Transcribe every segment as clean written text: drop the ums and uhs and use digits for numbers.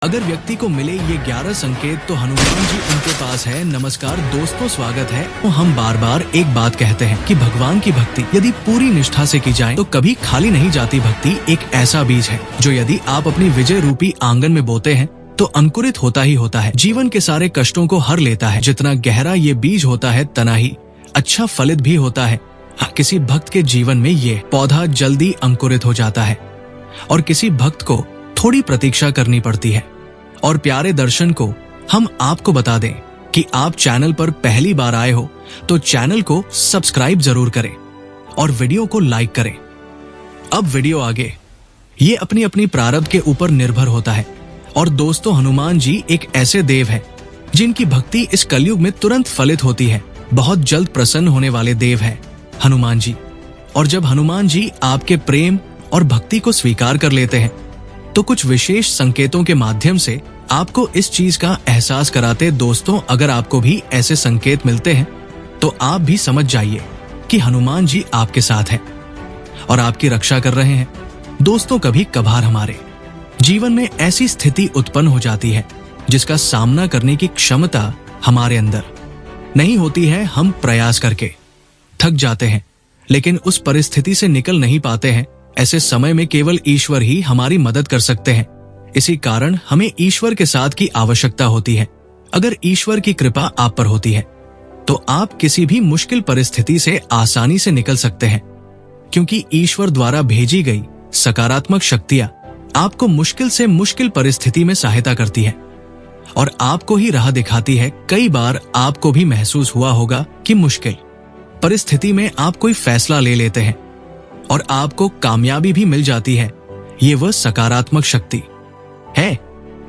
अगर व्यक्ति को मिले ये 11 संकेत तो हनुमान जी उनके पास है। नमस्कार दोस्तों, स्वागत है। तो हम बार बार एक बात कहते हैं कि भगवान की भक्ति यदि पूरी निष्ठा से की जाए तो कभी खाली नहीं जाती। भक्ति एक ऐसा बीज है जो यदि आप अपनी विजय रूपी आंगन में बोते हैं तो अंकुरित होता ही होता है। जीवन के सारे कष्टों को हर लेता है। जितना गहरा ये बीज होता है तना ही अच्छा फलित भी होता है। किसी भक्त के जीवन में ये पौधा जल्दी अंकुरित हो जाता है और किसी भक्त को थोड़ी प्रतीक्षा करनी पड़ती है। और प्यारे दर्शन को हम आपको बता दें कि आप चैनल पर पहली बार आए हो तो चैनल को सब्सक्राइब जरूर करें और वीडियो को लाइक करें। अब वीडियो आगे, ये अपनी अपनी प्रारब्ध के ऊपर निर्भर होता है। और दोस्तों, हनुमान जी एक ऐसे देव हैं जिनकी भक्ति इस कलयुग में तुरंत फलित होती है। बहुत जल्द प्रसन्न होने वाले देव हैं हनुमान जी। और जब हनुमान जी आपके प्रेम और भक्ति को स्वीकार कर लेते हैं तो कुछ विशेष संकेतों के माध्यम से आपको इस चीज का एहसास कराते। दोस्तों, अगर आपको भी ऐसे संकेत मिलते हैं तो आप भी समझ जाइए कि हनुमान जी आपके साथ हैं और आपकी रक्षा कर रहे हैं। दोस्तों, कभी कभार हमारे जीवन में ऐसी स्थिति उत्पन्न हो जाती है जिसका सामना करने की क्षमता हमारे अंदर नहीं होती है। हम प्रयास करके थक जाते हैं लेकिन उस परिस्थिति से निकल नहीं पाते हैं। ऐसे समय में केवल ईश्वर ही हमारी मदद कर सकते हैं। इसी कारण हमें ईश्वर के साथ की आवश्यकता होती है। अगर ईश्वर की कृपा आप पर होती है तो आप किसी भी मुश्किल परिस्थिति से आसानी से निकल सकते हैं, क्योंकि ईश्वर द्वारा भेजी गई सकारात्मक शक्तियां आपको मुश्किल से मुश्किल परिस्थिति में सहायता करती है और आपको ही राह दिखाती है। कई बार आपको भी महसूस हुआ होगा कि मुश्किल परिस्थिति में आप कोई फैसला ले लेते हैं और आपको कामयाबी भी मिल जाती है। ये वह सकारात्मक शक्ति है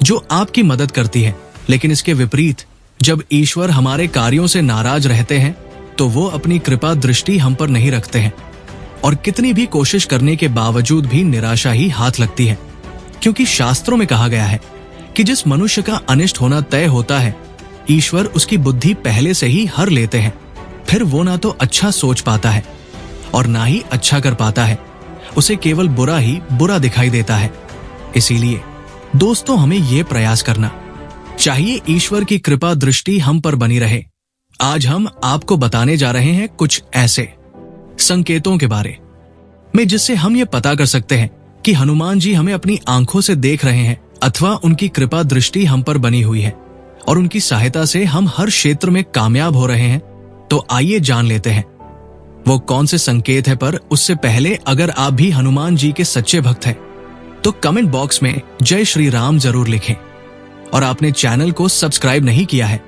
जो आपकी मदद करती है। लेकिन इसके विपरीत जब ईश्वर हमारे कार्यों से नाराज रहते हैं तो वो अपनी कृपा दृष्टि हम पर नहीं रखते हैं और कितनी भी कोशिश करने के बावजूद भी निराशा ही हाथ लगती है। क्योंकि शास्त्रों में कहा गया है कि जिस मनुष्य का अनिष्ट होना तय होता है ईश्वर उसकी बुद्धि पहले से ही हर लेते हैं। फिर वो ना तो अच्छा सोच पाता है और ना ही अच्छा कर पाता है, उसे केवल बुरा ही बुरा दिखाई देता है। इसीलिए दोस्तों, हमें ये प्रयास करना चाहिए ईश्वर की कृपा दृष्टि हम पर बनी रहे। आज हम आपको बताने जा रहे हैं कुछ ऐसे संकेतों के बारे में जिससे हम ये पता कर सकते हैं कि हनुमान जी हमें अपनी आंखों से देख रहे हैं अथवा उनकी कृपा दृष्टि हम पर बनी हुई है और उनकी सहायता से हम हर क्षेत्र में कामयाब हो रहे हैं। तो आइए जान लेते हैं वो कौन से संकेत है। पर उससे पहले अगर आप भी हनुमान जी के सच्चे भक्त हैं तो कमेंट बॉक्स में जय श्री राम जरूर लिखें। और आपने चैनल को सब्सक्राइब नहीं किया है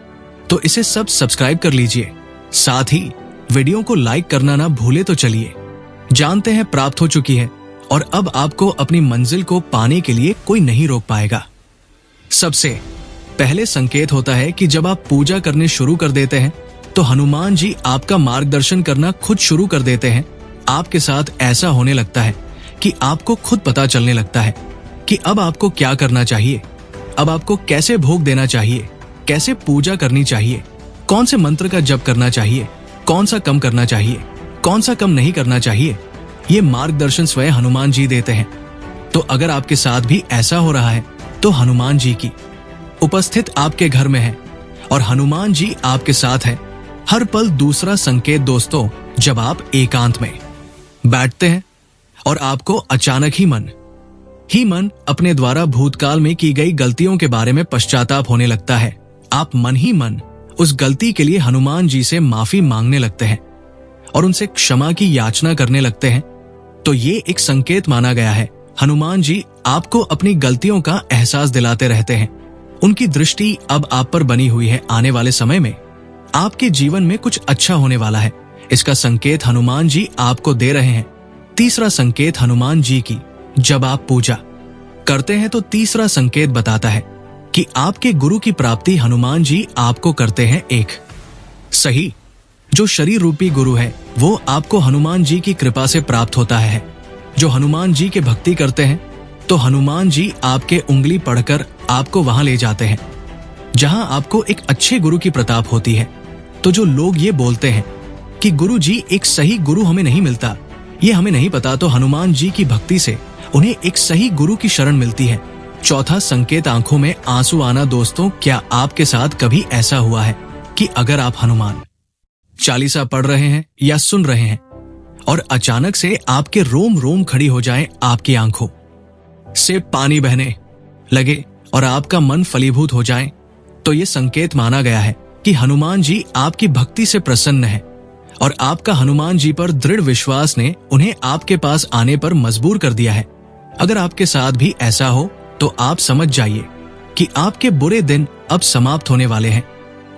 तो इसे सब सब्सक्राइब कर लीजिए। साथ ही वीडियो को लाइक करना ना भूले। तो चलिए जानते हैं, प्राप्त हो चुकी है और अब आपको अपनी मंजिल को पाने के लिए कोई नहीं रोक पाएगा। सबसे पहले संकेत होता है कि जब आप पूजा करने शुरू कर देते हैं तो हनुमान जी आपका मार्गदर्शन करना खुद शुरू कर देते हैं। आपके साथ ऐसा होने लगता है कि आपको खुद पता चलने लगता है कि अब आपको क्या करना चाहिए, अब आपको कैसे भोग देना चाहिए, कैसे पूजा करनी चाहिए, कौन से मंत्र का जप करना चाहिए, कौन सा कम करना चाहिए, कौन सा कम नहीं करना चाहिए। ये मार्गदर्शन स्वयं हनुमान जी देते हैं। तो अगर आपके साथ भी ऐसा हो रहा है तो हनुमान जी की उपस्थित आपके घर में है और हनुमान जी आपके साथ है हर पल। दूसरा संकेत दोस्तों, जब आप एकांत में बैठते हैं और आपको अचानक ही मन अपने द्वारा भूतकाल में की गई गलतियों के बारे में पश्चाताप होने लगता है। आप मन ही मन उस गलती के लिए हनुमान जी से माफी मांगने लगते हैं और उनसे क्षमा की याचना करने लगते हैं। तो ये एक संकेत माना गया है। हनुमान जी आपको अपनी गलतियों का एहसास दिलाते रहते हैं। उनकी दृष्टि अब आप पर बनी हुई है। आने वाले समय में आपके जीवन में कुछ अच्छा होने वाला है, इसका संकेत हनुमान जी आपको दे रहे हैं। तीसरा संकेत हनुमान जी की जब आप पूजा करते हैं तो तीसरा संकेत बताता है कि आपके गुरु की प्राप्ति हनुमान जी आपको करते हैं। एक सही जो शरीर रूपी गुरु है वो आपको हनुमान जी की कृपा से प्राप्त होता है। जो हनुमान जी के भक्ति करते हैं तो हनुमान जी आपके उंगली पढ़कर आपको वहां ले जाते हैं जहां आपको एक अच्छे गुरु की प्रताप होती है। तो जो लोग ये बोलते हैं कि गुरु जी एक सही गुरु हमें नहीं मिलता, ये हमें नहीं पता, तो हनुमान जी की भक्ति से उन्हें एक सही गुरु की शरण मिलती है चौथा संकेत, आंखों में आंसू आना। दोस्तों, क्या आपके साथ कभी ऐसा हुआ है कि अगर आप हनुमान चालीसा पढ़ रहे हैं या सुन रहे हैं और अचानक से आपके रोम रोम खड़ी हो जाए, आपकी आंखों से पानी बहने लगे और आपका मन फलीभूत हो जाए, तो ये संकेत माना गया है कि हनुमान जी आपकी भक्ति से प्रसन्न है और आपका हनुमान जी पर दृढ़ विश्वास ने उन्हें आपके पास आने पर मजबूर कर दिया है। अगर आपके साथ भी ऐसा हो तो आप समझ जाइए कि आपके बुरे दिन अब समाप्त होने वाले हैं।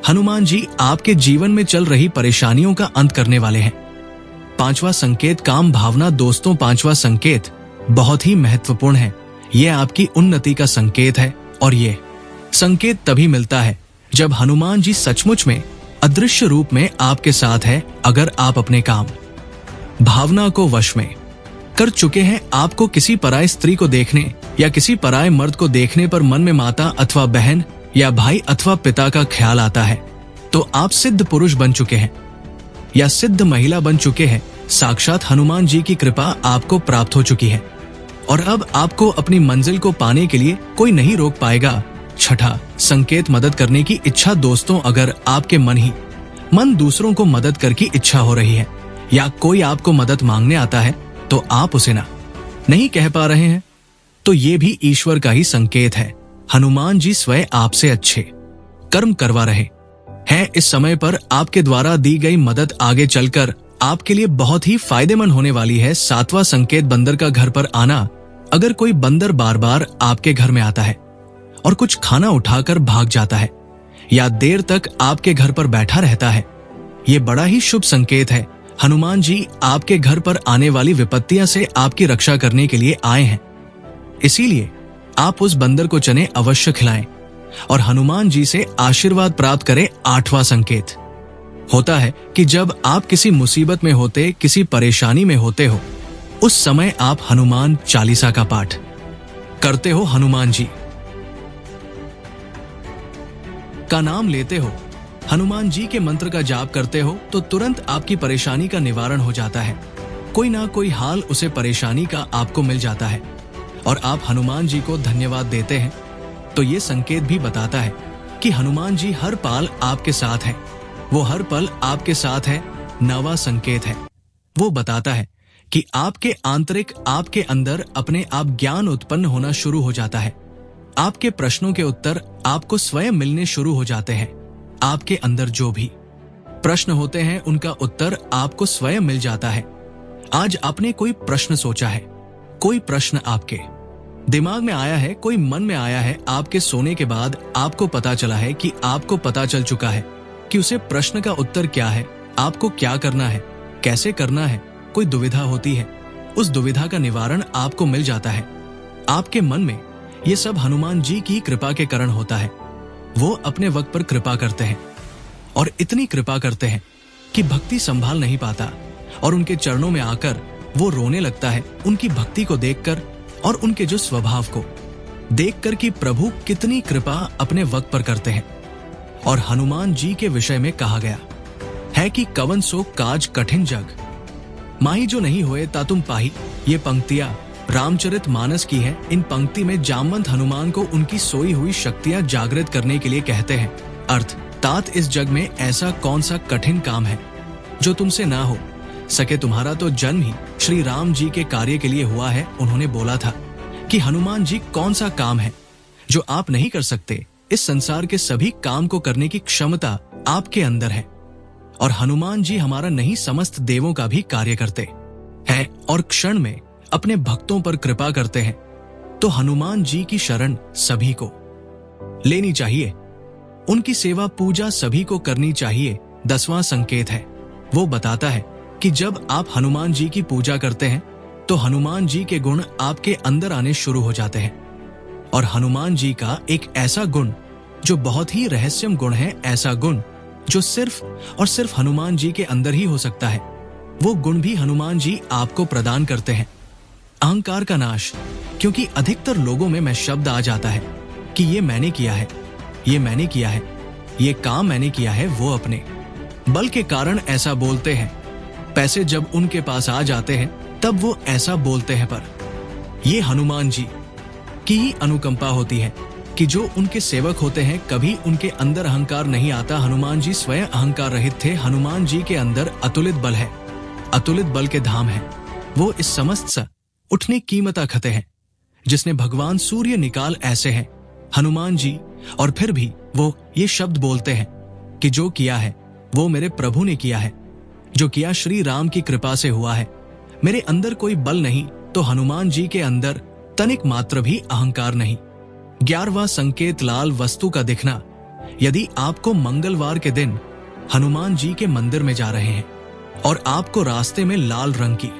हनुमान जी आपके जीवन में चल रही परेशानियों का अंत करने वाले हैं। पांचवा संकेत, काम भावना। दोस्तों, पांचवा संकेत बहुत ही महत्वपूर्ण है। यह आपकी उन्नति का संकेत है और ये संकेत तभी मिलता है जब हनुमान जी सचमुच में अदृश्य रूप में आपके साथ है। अगर आप अपने काम भावना को वश में कर चुके हैं, आपको किसी पराय स्त्री को देखने या किसी पराय मर्द को देखने पर मन में माता अथवा बहन या भाई अथवा पिता का ख्याल आता है, तो आप सिद्ध पुरुष बन चुके हैं या सिद्ध महिला बन चुके हैं। साक्षात हनुमान जी की कृपा आपको प्राप्त हो चुकी है और अब आपको अपनी मंजिल को पाने के लिए कोई नहीं रोक पाएगा। छठा संकेत, मदद करने की इच्छा। दोस्तों, अगर आपके मन दूसरों को मदद कर की इच्छा हो रही है या कोई आपको मदद मांगने आता है तो आप उसे ना नहीं कह पा रहे हैं, तो ये भी ईश्वर का ही संकेत है। हनुमान जी स्वयं आपसे अच्छे कर्म करवा रहे हैं। इस समय पर आपके द्वारा दी गई मदद आगे चलकर आपके लिए बहुत ही फायदेमंद होने वाली है। सातवां संकेत, बंदर का घर पर आना। अगर कोई बंदर बार बार आपके घर में आता है और कुछ खाना उठाकर भाग जाता है या देर तक आपके घर पर बैठा रहता है, ये बड़ा ही शुभ संकेत है। हनुमान जी आपके घर पर आने वाली विपत्तियां से आपकी रक्षा करने के लिए आए हैं। इसीलिए आप उस बंदर को चने अवश्य खिलाएं और हनुमान जी से आशीर्वाद प्राप्त करें। आठवां संकेत होता है कि जब आप किसी मुसीबत में होते, किसी परेशानी में होते हो, उस समय आप हनुमान चालीसा का पाठ करते हो, हनुमान जी का नाम लेते हो, हनुमान जी के मंत्र का जाप करते हो, तो तुरंत आपकी परेशानी का निवारण हो जाता है। कोई ना कोई हाल उसे परेशानी का आपको मिल जाता है और आप हनुमान जी को धन्यवाद देते हैं। तो ये संकेत भी बताता है कि हनुमान जी हर पल आपके साथ है, वो हर पल आपके साथ है। नवा संकेत है, वो बताता है कि आपके आंतरिक, आपके अंदर अपने आप ज्ञान उत्पन्न होना शुरू हो जाता है। आपके प्रश्नों के उत्तर आपको स्वयं मिलने शुरू हो जाते हैं। आपके अंदर जो भी प्रश्न होते हैं उनका उत्तर आपको स्वयं मिल जाता है। आज आपने कोई प्रश्न सोचा है, कोई प्रश्न आपके दिमाग में आया है, कोई मन में आया है, आपके सोने के बाद आपको पता चला है कि आपको पता चल चुका है कि उसे प्रश्न का उत्तर क्या है, आपको क्या करना है, कैसे करना है। कोई दुविधा होती है, उस दुविधा का निवारण आपको मिल जाता है। आपके मन में ये सब हनुमान जी की कृपा के कारण होता है। वो अपने वक्त पर कृपा करते हैं और इतनी कृपा करते हैं कि भक्ति संभाल नहीं पाता और उनके चरणों में आकर वो रोने लगता है, उनकी भक्ति को देखकर और उनके जो स्वभाव को देखकर कि प्रभु कितनी कृपा अपने वक्त पर करते हैं। और हनुमान जी के विषय में कहा गया है कि कवन सो काज कठिन जग, माही जो नहीं होए ता तुम पाही। ये पंक्तियां रामचरित मानस की है। इन पंक्ति में जामवंत हनुमान को उनकी सोई हुई शक्तियां जागृत करने के लिए कहते हैं। अर्थ, तात इस जग में ऐसा कौन सा कठिन काम है जो तुमसे ना हो सके। तुम्हारा तो जन्म ही श्री राम जी के कार्य के लिए हुआ है। उन्होंने बोला था कि हनुमान जी, कौन सा काम है जो आप नहीं कर सकते। इस संसार के सभी काम को करने की क्षमता आपके अंदर है और हनुमान जी हमारा नहीं, समस्त देवों का भी कार्य करते हैं और क्षण में अपने भक्तों पर कृपा करते हैं। तो हनुमान जी की शरण सभी को लेनी चाहिए, उनकी सेवा पूजा सभी को करनी चाहिए। 10वां संकेत है, वो बताता है कि जब आप हनुमान जी की पूजा करते हैं तो हनुमान जी के गुण आपके अंदर आने शुरू हो जाते हैं। और हनुमान जी का एक ऐसा गुण जो बहुत ही रहस्यम गुण है, ऐसा गुण जो सिर्फ और सिर्फ हनुमान जी के अंदर ही हो सकता है, वो गुण भी हनुमान जी आपको प्रदान करते हैं। अहंकार का नाश। क्योंकि अधिकतर लोगों में मैं शब्द आ जाता है कि ये मैंने किया है, ये मैंने किया है, ये काम मैंने किया है। वो अपने बल के कारण ऐसा बोलते हैं। पैसे जब उनके पास आ जाते हैं तब वो ऐसा बोलते हैं, पर ये हनुमान जी की ही अनुकंपा होती है कि जो उनके सेवक होते हैं कभी उनके अंदर अहंकार नहीं आता। हनुमान जी स्वयं अहंकार रहित थे। हनुमान जी के अंदर अतुलित बल है, अतुलित बल के धाम है। वो इस समस्त सा उठने कीमता खते हैं जिसने भगवान सूर्य निकाल ऐसे हैं हनुमान जी। और फिर भी वो ये शब्द बोलते हैं कि जो किया है वो मेरे प्रभु ने किया है, जो किया श्री राम की कृपा से हुआ है। मेरे अंदर कोई बल नहीं तो हनुमान जी के अंदर तनिक मात्र भी अहंकार नहीं। 11वां संकेत लाल वस्तु का दिखना। यदि आपको मंगलवार के दिन हनुमान जी के मंदिर में जा रहे हैं और आपको रास्ते में लाल रंग की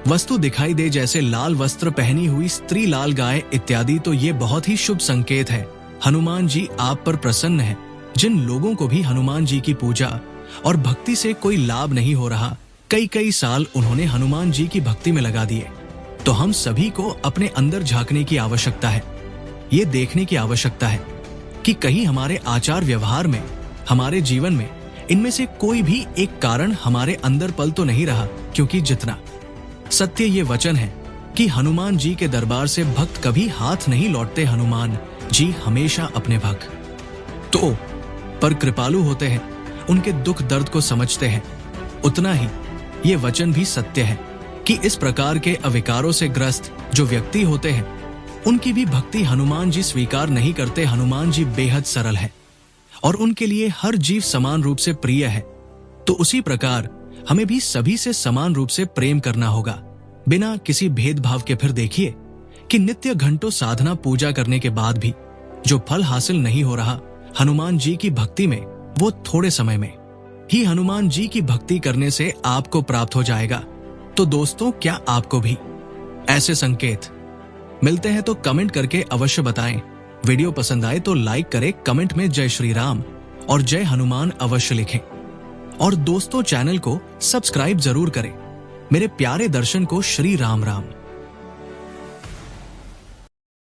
वस्तु दिखाई दे, जैसे लाल वस्त्र पहनी हुई स्त्री, लाल गाय इत्यादि, तो ये बहुत ही शुभ संकेत है। हनुमान जी आप पर प्रसन्न है। जिन लोगों को भी हनुमान जी की पूजा और भक्ति से कोई लाभ नहीं हो रहा, कई कई साल उन्होंने हनुमान जी की भक्ति में लगा दिए, तो हम सभी को अपने अंदर झांकने की आवश्यकता है। ये देखने की आवश्यकता है कि कहीं हमारे आचार व्यवहार में, हमारे जीवन में इनमें से कोई भी एक कारण हमारे अंदर पल तो नहीं रहा। क्योंकि जितना सत्य ये वचन है कि हनुमान जी के दरबार से भक्त कभी हाथ नहीं लौटते। हनुमान जी हमेशा अपने भक्त तो पर कृपालु होते हैं, उनके दुख दर्द को समझते हैं। उतना ही ये वचन भी सत्य है कि इस प्रकार के अविकारों से ग्रस्त जो व्यक्ति होते हैं उनकी भी भक्ति हनुमान जी स्वीकार नहीं करते। हनुमान जी बेहद सरल है और उनके लिए हर जीव समान रूप से प्रिय है। तो उसी प्रकार हमें भी सभी से समान रूप से प्रेम करना होगा, बिना किसी भेदभाव के। फिर देखिए कि नित्य घंटों साधना पूजा करने के बाद भी जो फल हासिल नहीं हो रहा हनुमान जी की भक्ति में, वो थोड़े समय में ही हनुमान जी की भक्ति करने से आपको प्राप्त हो जाएगा। तो दोस्तों, क्या आपको भी ऐसे संकेत मिलते हैं तो कमेंट करके अवश्य बताएं। वीडियो पसंद आए तो लाइक करें, कमेंट में जय श्री राम और जय हनुमान अवश्य लिखें। और दोस्तों, चैनल को सब्सक्राइब जरूर करें। मेरे प्यारे दर्शन को श्री राम राम।